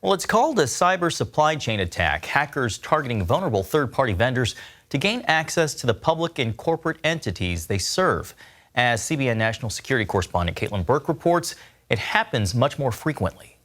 Well, it's called a cyber supply chain attack. Hackers targeting vulnerable third-party vendors to gain access to the public and corporate entities they serve. As CBN national security correspondent Caitlin Burke reports, it happens much more frequently.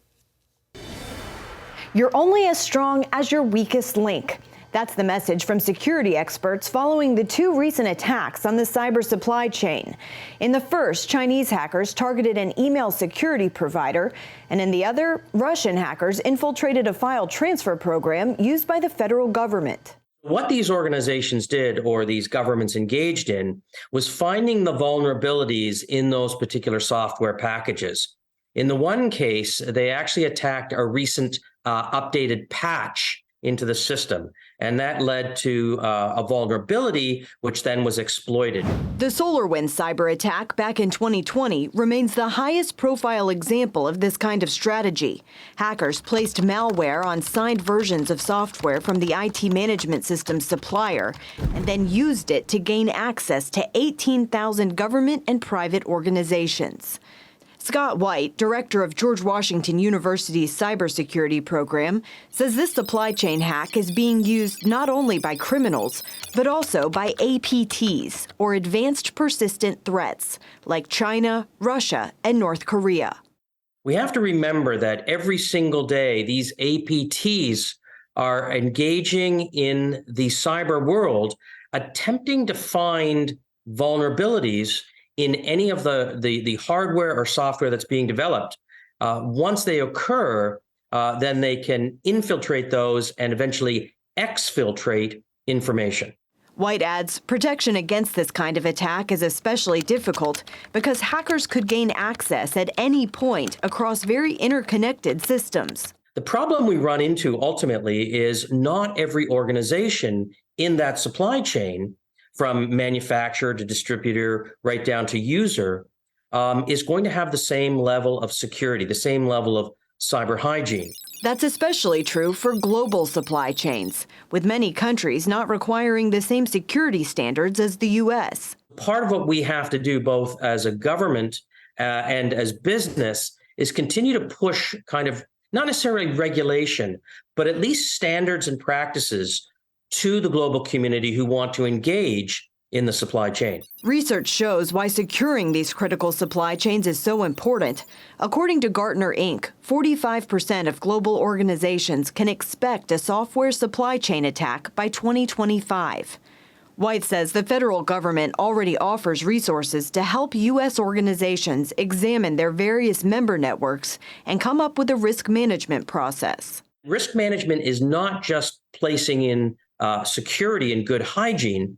You're only as strong as your weakest link. That's the message from security experts following the two recent attacks on the cyber supply chain. In the first, Chinese hackers targeted an email security provider, and in the other, Russian hackers infiltrated a file transfer program used by the federal government. What these organizations did, or these governments engaged in, was finding the vulnerabilities in those particular software packages. In the one case, they actually attacked a recent updated patch into the system, and that led to a vulnerability which then was exploited. The SolarWinds cyber attack back in 2020 remains the highest profile example of this kind of strategy. Hackers placed malware on signed versions of software from the IT management system supplier and then used it to gain access to 18,000 government and private organizations. Scott White, director of George Washington University's cybersecurity program, says this supply chain hack is being used not only by criminals, but also by APTs, or advanced persistent threats, like China, Russia, and North Korea. We have to remember that every single day, these APTs are engaging in the cyber world, attempting to find vulnerabilities in any of the hardware or software that's being developed. Once they occur, then they can infiltrate those and eventually exfiltrate information. White adds, protection against this kind of attack is especially difficult because hackers could gain access at any point across very interconnected systems. The problem we run into ultimately is not every organization in that supply chain, from manufacturer to distributor right down to user, is going to have the same level of security, the same level of cyber hygiene. That's especially true for global supply chains, with many countries not requiring the same security standards as the U.S. Part of what we have to do, both as a government and as business, is continue to push kind of not necessarily regulation, but at least standards and practices to the global community who want to engage in the supply chain. Research shows why securing these critical supply chains is so important. According to Gartner Inc., 45% of global organizations can expect a software supply chain attack by 2025. White says the federal government already offers resources to help U.S. organizations examine their various member networks and come up with a risk management process. Risk management is not just placing in security and good hygiene.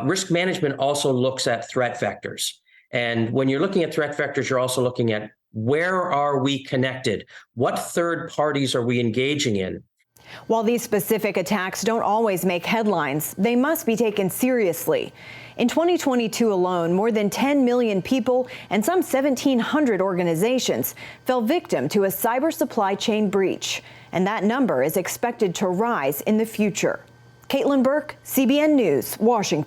Risk management also looks at threat vectors. And when you're looking at threat vectors, you're also looking at where are we connected? What third parties are we engaging in? While these specific attacks don't always make headlines, they must be taken seriously. In 2022 alone, more than 10 million people and some 1,700 organizations fell victim to a cyber supply chain breach. And that number is expected to rise in the future. Caitlin Burke, CBN News, Washington.